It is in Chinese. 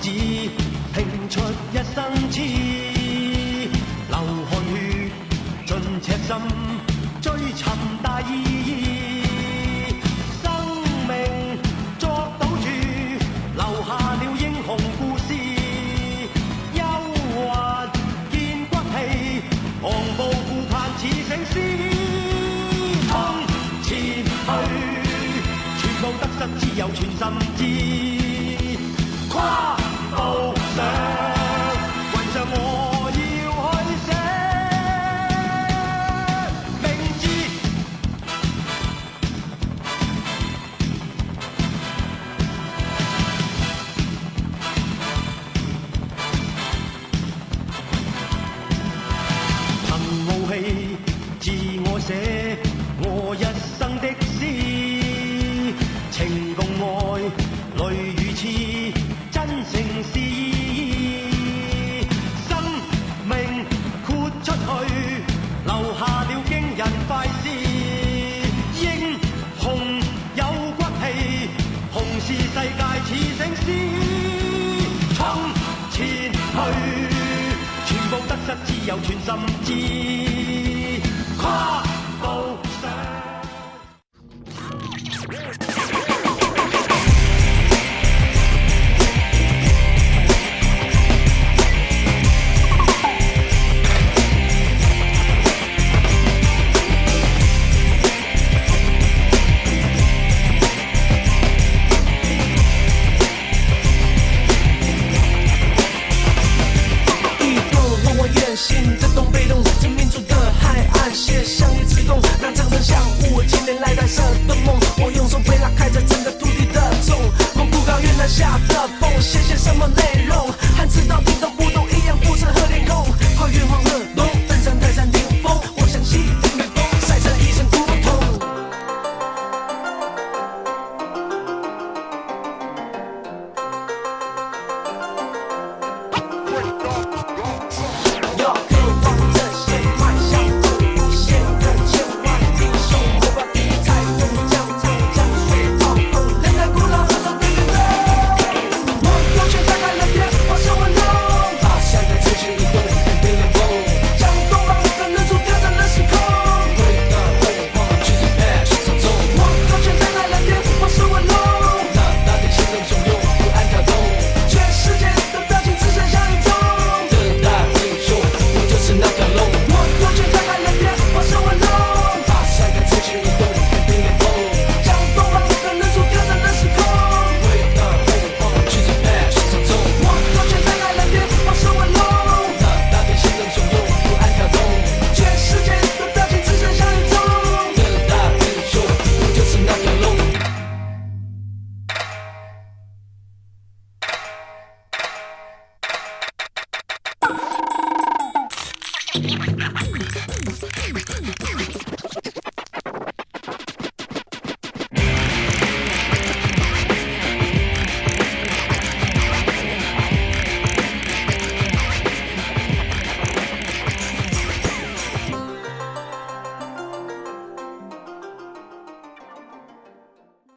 志，拼出一生痴，流汗血，尽赤心，追尋大意義。生命作賭注，留下了英雄故事。憂鬱見骨氣，昂步顧盼似醒獅。衝前去，全部得失只有全心知。跨步上，雲上我要去寫名字。憑傲氣，自我寫我一生的詩，情共愛，淚與痴。真誠是意，生命豁出去，留下了驚人快事。英雄有骨氣，同是世界似醒獅。衝前去，全部得失只有全心知。